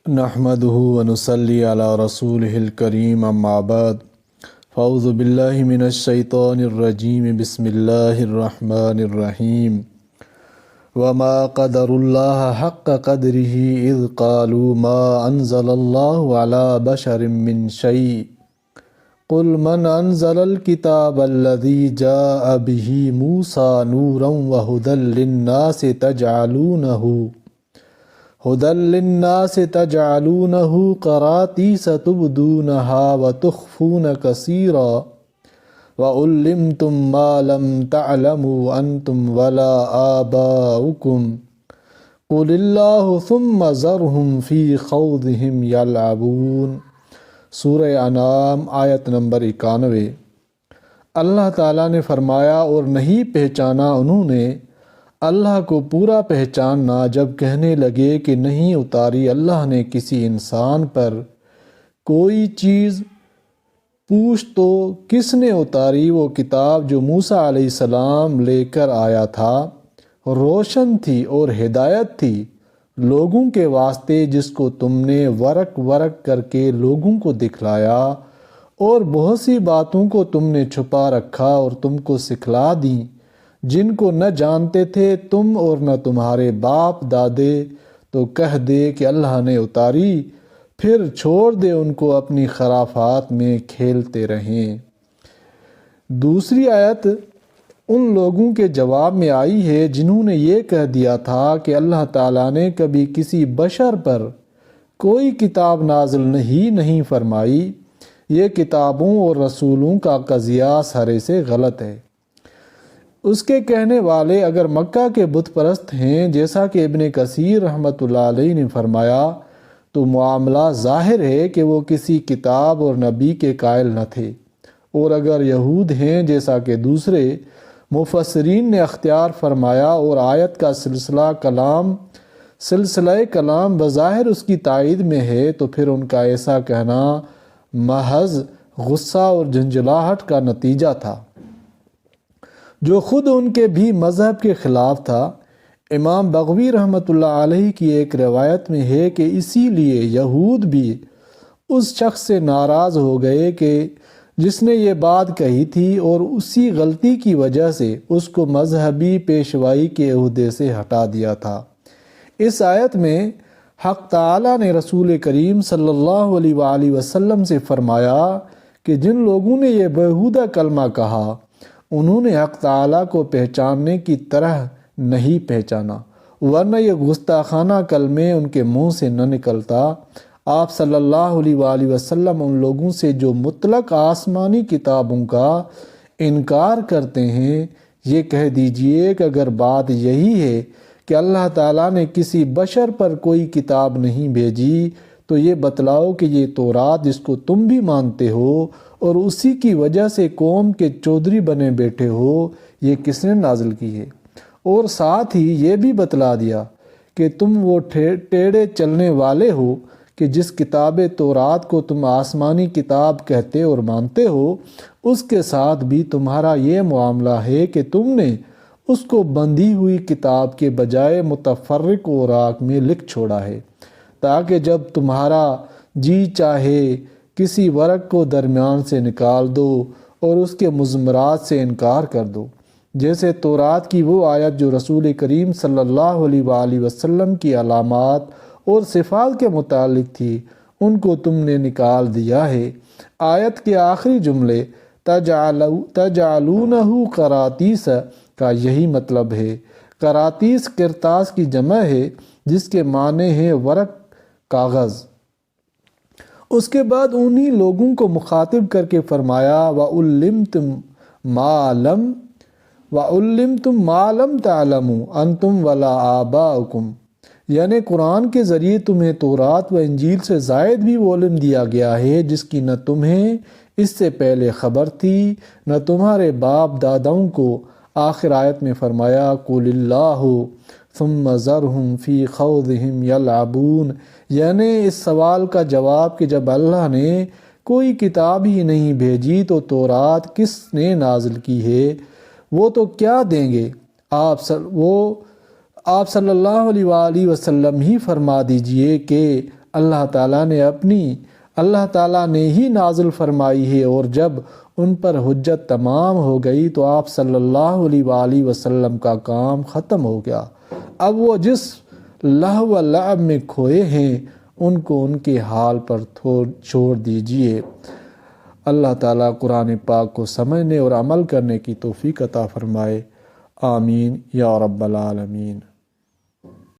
نحمده ونصلي على رسوله الكريم اما بعد فاعوذ بالله من الشيطان الرجيم بسم الله الرحمن الرحيم وما قدر الله حق قدره إذ قالوا ما أنزل الله على بشر من شيء قل من أنزل الكتاب الذي جاء به موسى نورا وهدى للناس تجعلونه قراطيس تبدونها وتخفون كثيرا وعلمتم ما لم تعلموا أنتم ولا آباؤكم قل الله ثم ذرهم في خوضهم يلعبون۔ سورہ انعام آیت نمبر 91۔ اللہ تعالیٰ نے فرمایا اور نہیں پہچانا انہوں نے اللہ کو پورا پہچاننا جب کہنے لگے کہ نہیں اتاری اللہ نے کسی انسان پر کوئی چیز، پوچھ تو کس نے اتاری؟ وہ کتاب جو موسیٰ علیہ السلام لے کر آیا تھا روشن تھی اور ہدایت تھی لوگوں کے واسطے، جس کو تم نے ورق ورق کر کے لوگوں کو دکھلایا، اور بہت سی باتوں کو تم نے چھپا رکھا اور تم کو سکھلا دیں جن کو نہ جانتے تھے تم اور نہ تمہارے باپ دادے، تو کہہ دے کہ اللہ نے اتاری، پھر چھوڑ دے ان کو اپنی خرافات میں کھیلتے رہیں۔ دوسری آیت ان لوگوں کے جواب میں آئی ہے جنہوں نے یہ کہہ دیا تھا کہ اللہ تعالیٰ نے کبھی کسی بشر پر کوئی کتاب نازل نہیں فرمائی، یہ کتابوں اور رسولوں کا قضیہ سرے سے غلط ہے۔ اس کے کہنے والے اگر مکہ کے بت پرست ہیں جیسا کہ ابن کثیر رحمۃ اللہ علیہ نے فرمایا، تو معاملہ ظاہر ہے کہ وہ کسی کتاب اور نبی کے قائل نہ تھے، اور اگر یہود ہیں جیسا کہ دوسرے مفسرین نے اختیار فرمایا اور آیت کا سلسلہ کلام بظاہر اس کی تائید میں ہے، تو پھر ان کا ایسا کہنا محض غصہ اور جھنجھلاہٹ کا نتیجہ تھا جو خود ان کے بھی مذہب کے خلاف تھا۔ امام بغوی رحمۃ اللہ علیہ کی ایک روایت میں ہے کہ اسی لیے یہود بھی اس شخص سے ناراض ہو گئے کہ جس نے یہ بات کہی تھی، اور اسی غلطی کی وجہ سے اس کو مذہبی پیشوائی کے عہدے سے ہٹا دیا تھا۔ اس آیت میں حق تعالیٰ نے رسول کریم صلی اللہ علیہ وآلہ وسلم سے فرمایا کہ جن لوگوں نے یہ بیہودہ کلمہ کہا انہوں نے حق تعالیٰ کو پہچاننے کی طرح نہیں پہچانا، ورنہ یہ گستاخانہ کلمے ان کے منہ سے نہ نکلتا۔ آپ صلی اللہ علیہ وآلہ وسلم ان لوگوں سے جو مطلق آسمانی کتابوں کا انکار کرتے ہیں یہ کہہ دیجئے کہ اگر بات یہی ہے کہ اللہ تعالیٰ نے کسی بشر پر کوئی کتاب نہیں بھیجی، تو یہ بتلاؤ کہ یہ تورات جس کو تم بھی مانتے ہو اور اسی کی وجہ سے قوم کے چودھری بنے بیٹھے ہو، یہ کس نے نازل کی ہے؟ اور ساتھ ہی یہ بھی بتلا دیا کہ تم وہ ٹیڑے چلنے والے ہو کہ جس کتاب تورات کو تم آسمانی کتاب کہتے اور مانتے ہو، اس کے ساتھ بھی تمہارا یہ معاملہ ہے کہ تم نے اس کو بندھی ہوئی کتاب کے بجائے متفرق اوراق میں لکھ چھوڑا ہے، تاکہ جب تمہارا جی چاہے کسی ورق کو درمیان سے نکال دو اور اس کے مضمرات سے انکار کر دو، جیسے تورات کی وہ آیت جو رسول کریم صلی اللہ علیہ وآلہ وسلم کی علامات اور صفات کے متعلق تھی، ان کو تم نے نکال دیا ہے۔ آیت کے آخری جملے تجعلونہ قراطیس کا یہی مطلب ہے۔ قراطیس کرتاس کی جمع ہے جس کے معنی ہے ورق، کاغذ۔ اس کے بعد انہی لوگوں کو مخاطب کر کے فرمایا وَعُلِّمْتُمْ مَا لَمْ تَعْلَمُوا أَنْتُمْ وَلَا آبَاؤُكُمْ، یعنی قرآن کے ذریعے تمہیں تورات و انجیل سے زائد بھی وہ علم دیا گیا ہے جس کی نہ تمہیں اس سے پہلے خبر تھی نہ تمہارے باپ داداؤں کو۔ آخر آیت میں فرمایا قُلِ اللَّهُ ثُمَّ ذَرْهُمْ فِي خَوْضِهِمْ يَلْعَبُونَ، یعنی اس سوال کا جواب کہ جب اللہ نے کوئی کتاب ہی نہیں بھیجی تو تورات کس نے نازل کی ہے، وہ تو کیا دیں گے؟ آپ صلی اللہ علیہ وآلہ وسلم ہی فرما دیجئے کہ اللہ تعالیٰ نے ہی نازل فرمائی ہے، اور جب ان پر حجت تمام ہو گئی تو آپ صلی اللہ علیہ وآلہ وسلم کا کام ختم ہو گیا۔ اب وہ جس لہو و لعب میں کھوئے ہیں ان کو ان کے حال پر چھوڑ دیجئے۔ اللہ تعالیٰ قرآن پاک کو سمجھنے اور عمل کرنے کی توفیق عطا فرمائے، آمین یا رب العالمین۔